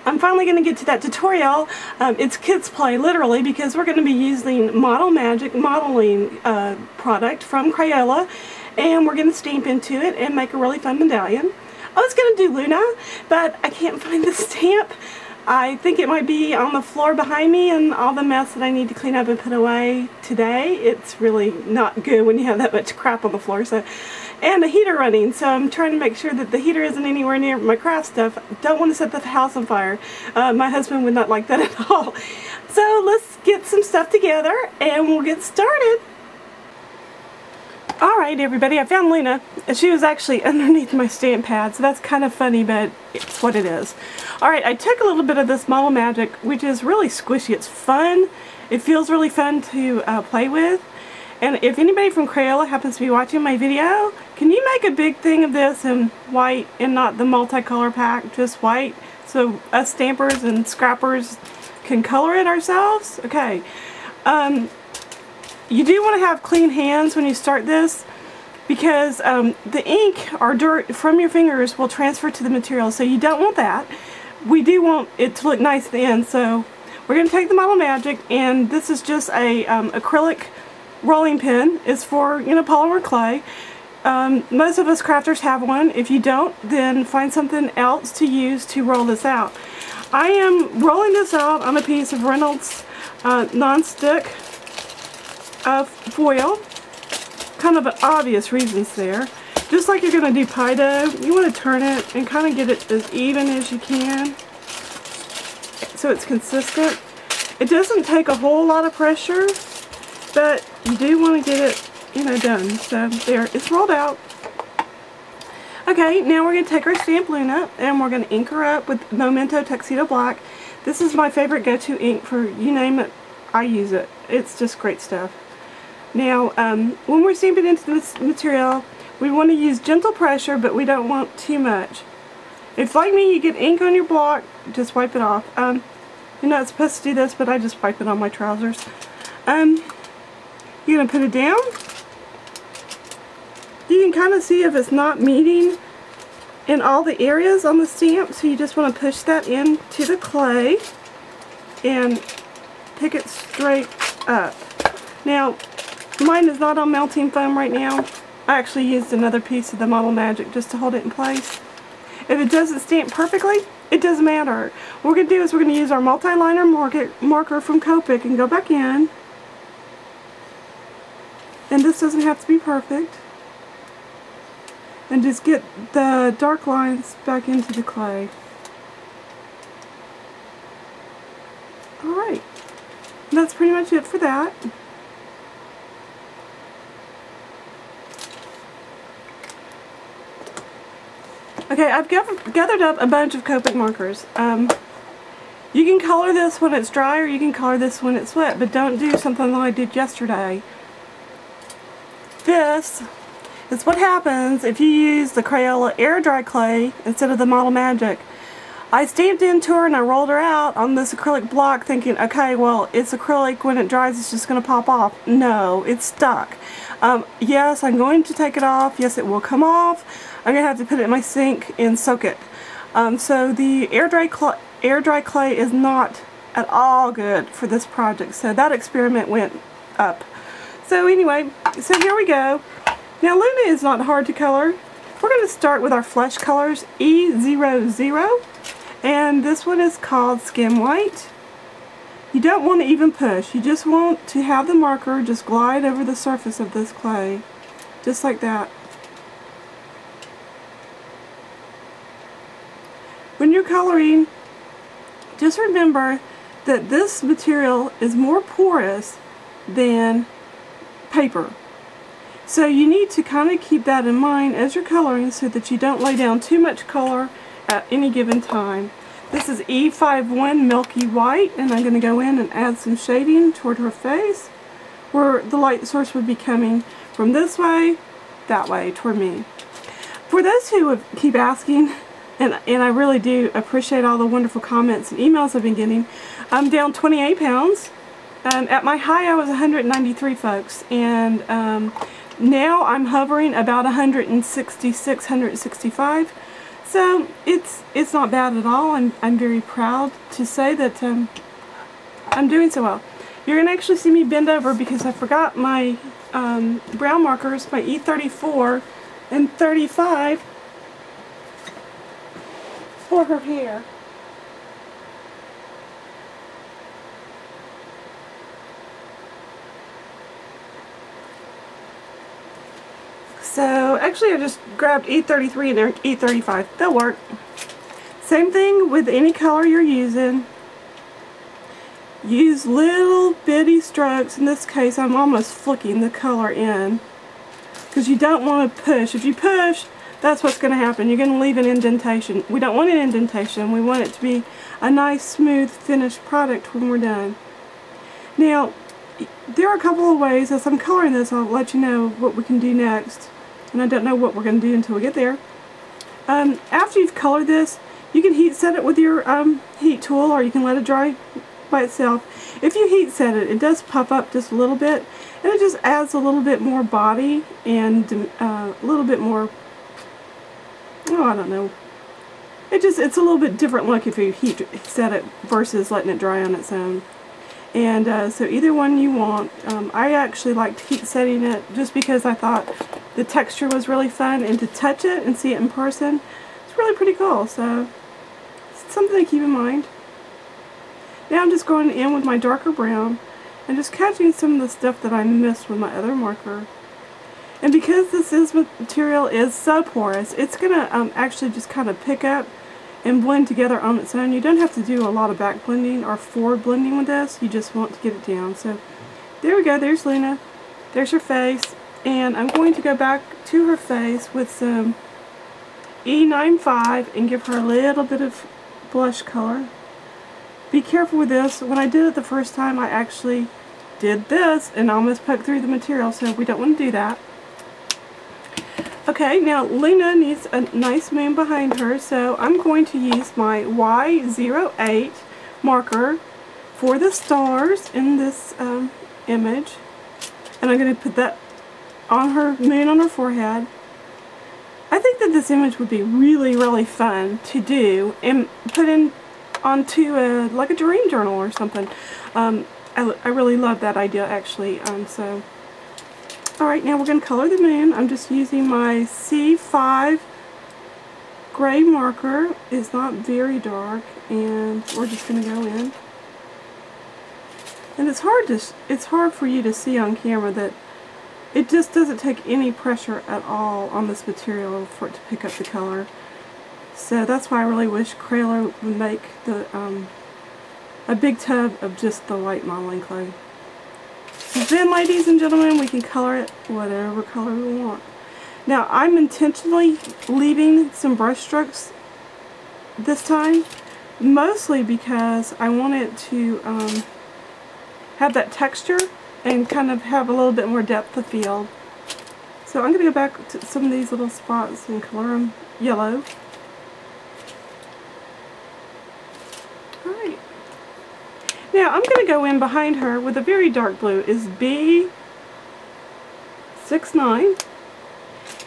I'm finally going to get to that tutorial. It's kids play, literally, because we're going to be using Model Magic modeling product from Crayola, and we're going to stamp into it and make a really fun medallion. I was going to do Luna, but I can't find the stamp. I think it might be on the floor behind me, and all the mess that I need to clean up and put away today. It's really not good when you have that much crap on the floor. And the heater running, so I'm trying to make sure that the heater isn't anywhere near my craft stuff. Don't want to set the house on fire. My husband would not like that at all. So let's get some stuff together and we'll get started. Alright everybody, I found Luna. She was actually underneath my stamp pad, so that's kind of funny, but it's what it is. Alright, I took a little bit of this Model Magic, which is really squishy. It's fun. It feels really fun to play with. And if anybody from Crayola happens to be watching my video, can you make a big thing of this in white and not the multicolor pack, just white, so us stampers and scrappers can color it ourselves? Okay. You do want to have clean hands when you start this, because the ink or dirt from your fingers will transfer to the material, so you don't want that. We do want it to look nice at the end, so we're going to take the Model Magic, and this is just a acrylic rolling pin. It's for, you know, polymer clay. Most of us crafters have one. If you don't, then find something else to use to roll this out. I am rolling this out on a piece of Reynolds non-stick foil. Kind of obvious reasons there. Just like you're going to do pie dough, you want to turn it and kind of get it as even as you can so it's consistent. It doesn't take a whole lot of pressure, but you do want to get it, you know, done. So there, it's rolled out. Okay, now we're going to take our stamp Luna and we're going to ink her up with Memento Tuxedo Black. This is my favorite go-to ink for, you name it, I use it. It's just great stuff. Now, when we're stamping into this material, we want to use gentle pressure, but we don't want too much. If, like me, you get ink on your block, just wipe it off. You're not supposed to do this, but I just wipe it on my trousers. You're going to put it down. You can kind of see if it's not meeting in all the areas on the stamp, so you just want to push that into the clay and pick it straight up. Now, mine is not on melting foam right now. I actually used another piece of the Model Magic just to hold it in place. If it doesn't stamp perfectly, it doesn't matter. What we're going to do is we're going to use our multi-liner marker from Copic and go back in. And this doesn't have to be perfect. And just get the dark lines back into the clay. Alright. That's pretty much it for that. Okay, I've gathered up a bunch of Copic markers. You can color this when it's dry or you can color this when it's wet, but don't do something like I did yesterday. This is what happens if you use the Crayola air dry clay instead of the Model Magic. I stamped into her and I rolled her out on this acrylic block thinking, okay, well, it's acrylic, when it dries it's just going to pop off. No, it's stuck. Yes, I'm going to take it off. Yes, it will come off. I'm going to have to put it in my sink and soak it. So the air dry clay is not at all good for this project. So that experiment went up. So anyway, so here we go. Now Luna is not hard to color. We're going to start with our flesh colors, E00. And this one is called Skim White. You don't want to even push. You just want to have the marker just glide over the surface of this clay. Just like that. When you're coloring, just remember that this material is more porous than paper. So you need to kind of keep that in mind as you're coloring so that you don't lay down too much color at any given time. This is E51 Milky White, and I'm going to go in and add some shading toward her face where the light source would be coming from this way, that way, toward me. For those who would keep asking, and I really do appreciate all the wonderful comments and emails I've been getting, I'm down 28 pounds. At my high I was 193, folks, and now I'm hovering about 166, 165. So it's not bad at all. I'm very proud to say that I'm doing so well. You're going to actually see me bend over because I forgot my brown markers, my E34 and 35 for her hair. So actually I just grabbed E33 and E35. They'll work. Same thing with any color you're using. Use little bitty strokes. In this case I'm almost flicking the color in because you don't want to push. If you push, that's what's going to happen. You're going to leave an indentation. We don't want an indentation. We want it to be a nice smooth finished product when we're done. Now there are a couple of ways. As I'm coloring this, I'll let you know what we can do next. And I don't know what we're going to do until we get there. After you've colored this, you can heat set it with your heat tool, or you can let it dry by itself. If you heat set it, it does puff up just a little bit, and it just adds a little bit more body and a little bit more, oh, I don't know. It's a little bit different look if you heat set it versus letting it dry on its own. And so either one you want. I actually liked heat setting it just because I thought the texture was really fun, and to touch it and see it in person, it's really pretty cool. So it's something to keep in mind. Now I'm just going in with my darker brown and just catching some of the stuff that I missed with my other marker. And because this material is so porous, it's going to actually just kind of pick up and blend together on its own. You don't have to do a lot of back blending or forward blending with this. You just want to get it down. So there we go. There's Luna. There's her face. And I'm going to go back to her face with some E95 and give her a little bit of blush color. Be careful with this. When I did it the first time, I actually did this and almost poked through the material, so we don't want to do that. Okay, now Luna needs a nice moon behind her, so I'm going to use my Y08 marker for the stars in this image, and I'm going to put that on her moon on her forehead. I think that this image would be really fun to do and put in onto like a dream journal or something. I really love that idea actually. So alright, now we're going to color the moon. I'm just using my C5 gray marker. It's not very dark, and we're just going to go in. And it's hard for you to see on camera that it just doesn't take any pressure at all on this material for it to pick up the color. So that's why I really wish Crayola would make the a big tub of just the white modeling clay. Then, ladies and gentlemen, we can color it whatever color we want. Now, I'm intentionally leaving some brush strokes this time, mostly because I want it to have that texture and kind of have a little bit more depth of field. So I'm going to go back to some of these little spots and color them yellow. Alright. Now I'm going to go in behind her with a very dark blue. It's B69.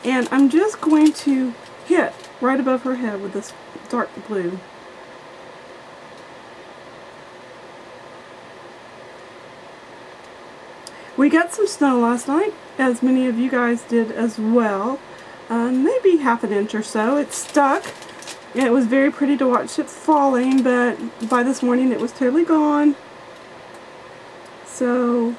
And I'm just going to hit right above her head with this dark blue. We got some snow last night, as many of you guys did as well. Maybe half an inch or so. It stuck. And it was very pretty to watch it falling, but by this morning it was totally gone. So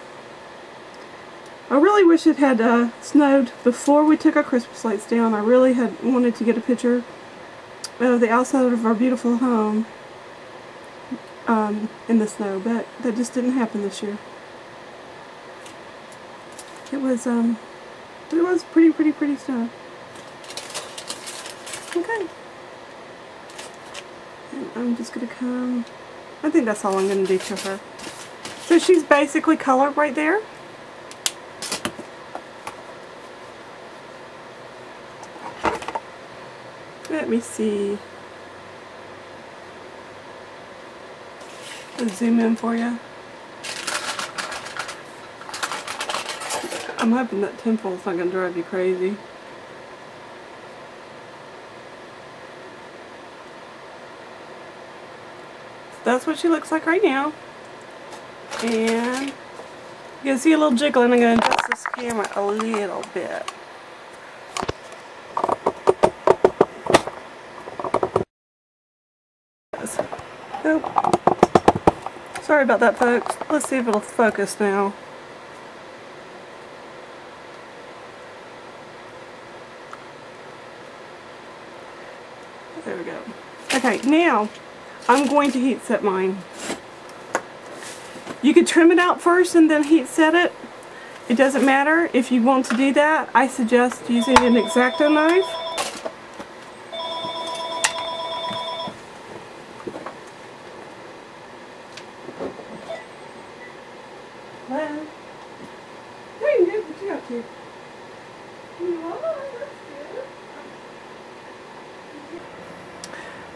I really wish it had snowed before we took our Christmas lights down. I really had wanted to get a picture of the outside of our beautiful home in the snow, but that just didn't happen this year. It was pretty snow. Okay. And I'm just going to come, I think that's all I'm going to do to her. So she's basically colored right there. Let me see. I'll zoom in for you. I'm hoping that timple's not going to drive you crazy. That's what she looks like right now. And you can see a little jiggling. I'm going to adjust this camera a little bit. Oh. Sorry about that, folks. Let's see if it'll focus now. There we go. Okay, now I'm going to heat set mine. You could trim it out first and then heat set it. It doesn't matter. If you want to do that, I suggest using an X-Acto knife. Hello? Hey, dude, what you up to?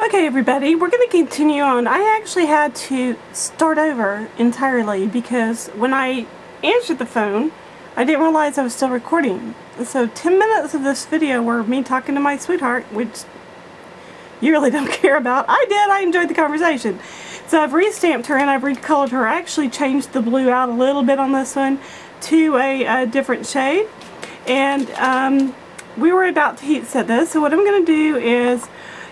Okay, everybody, we're going to continue on. I actually had to start over entirely because when I answered the phone, I didn't realize I was still recording. So 10 minutes of this video were me talking to my sweetheart, which you really don't care about. I did. I enjoyed the conversation. So I've restamped her and I've recolored her. I actually changed the blue out a little bit on this one to a different shade. And we were about to heat set this. So what I'm going to do is,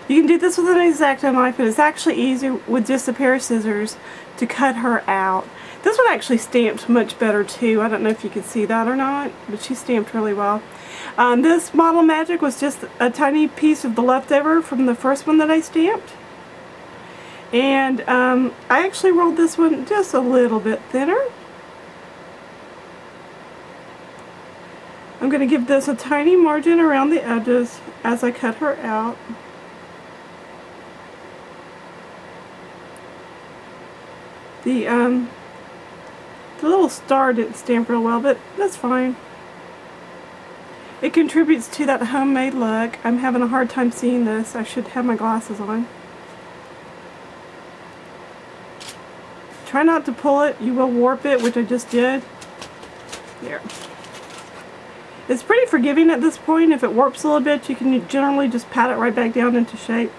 you can do this with an X-Acto knife, but it's actually easier with just a pair of scissors to cut her out. This one actually stamped much better too. I don't know if you can see that or not, but she stamped really well. This Model Magic was just a tiny piece of the leftover from the first one that I stamped. And I actually rolled this one just a little bit thinner. I'm going to give this a tiny margin around the edges as I cut her out. The little star didn't stamp real well, but that's fine. It contributes to that homemade look. I'm having a hard time seeing this. I should have my glasses on. Try not to pull it. You will warp it, which I just did. There. It's pretty forgiving at this point. If it warps a little bit, you can generally just pat it right back down into shape.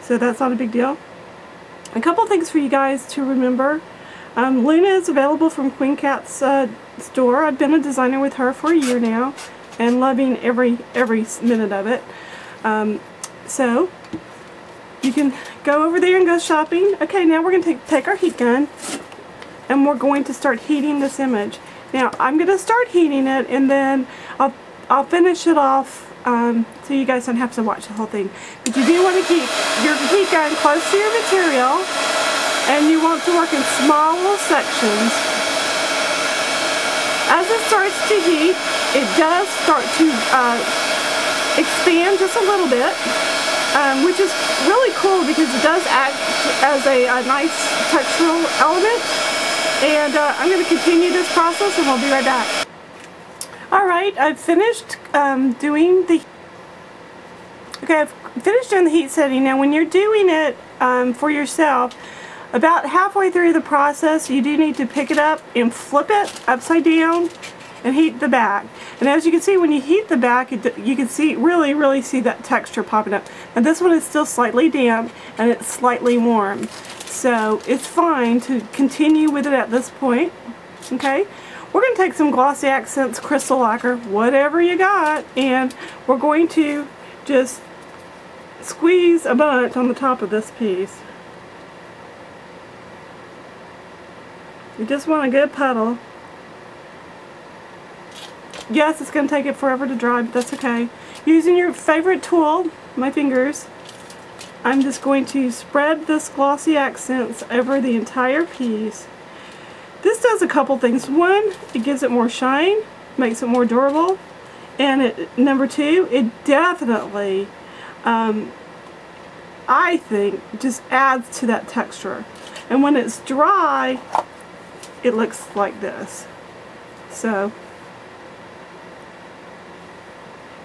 So that's not a big deal. A couple things for you guys to remember. Luna is available from Queen Cat's store. I've been a designer with her for a year now and loving every minute of it. So you can go over there and go shopping. Okay, now we're going to take our heat gun and we're going to start heating this image. Now I'm going to start heating it and then I'll finish it off so you guys don't have to watch the whole thing. But you do want to keep your heat gun close to your material and you want to work in small little sections. As it starts to heat, it does start to expand just a little bit, which is really cool because it does act as a nice textural element. And I'm going to continue this process and we'll be right back. Alright, I've finished doing the heat setting. Now when you're doing it for yourself, about halfway through the process you do need to pick it up and flip it upside down and heat the back. And as you can see, when you heat the back, you can see really see that texture popping up. Now this one is still slightly damp and it's slightly warm, so it's fine to continue with it at this point. Okay. We're going to take some Glossy Accents crystal lacquer, whatever you got, and we're going to just squeeze a bunch on the top of this piece. You just want a good puddle. Yes, it's going to take it forever to dry, but that's okay. Using your favorite tool, my fingers, I'm just going to spread this Glossy Accents over the entire piece. This does a couple things. One, it gives it more shine, makes it more durable, and number two, it definitely, I think, just adds to that texture. And when it's dry, it looks like this. So,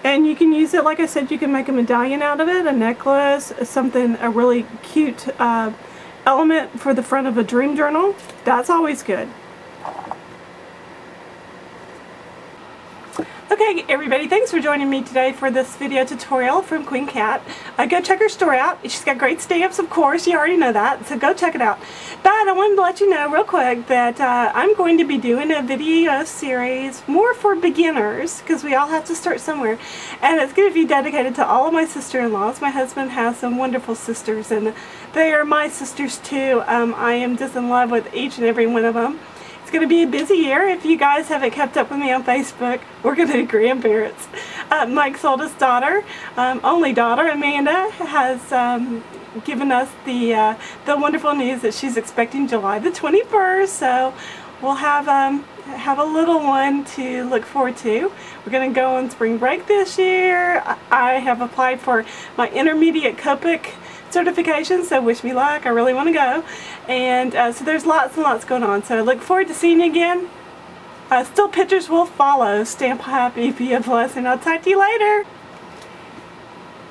and you can use it, like I said, you can make a medallion out of it, a necklace, something, a really cute element for the front of a dream journal. That's always good. Okay everybody, thanks for joining me today for this video tutorial from Queen Cat. Go check her store out. She's got great stamps, of course, you already know that, so go check it out. But I wanted to let you know real quick that I'm going to be doing a video series more for beginners, because we all have to start somewhere, and it's going to be dedicated to all of my sister-in-laws. My husband has some wonderful sisters, and they are my sisters too. I am just in love with each and every one of them. It's going to be a busy year. If you guys haven't kept up with me on Facebook, we're going to be grandparents. Mike's oldest daughter, only daughter, Amanda, has given us the wonderful news that she's expecting July the 21st. So we'll have a little one to look forward to. We're going to go on spring break this year. I have applied for my intermediate Copic certification, so wish me luck. I really want to go, and so there's lots and lots going on, so I look forward to seeing you again. Still pictures will follow. Stamp happy, be a blessing. I'll talk to you later.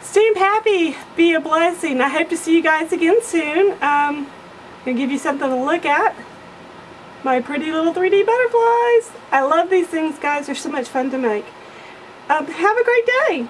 Stamp happy, be a blessing. I hope to see you guys again soon. I'm gonna give you something to look at. My pretty little 3D butterflies. I love these things, guys. They're so much fun to make. Have a great day.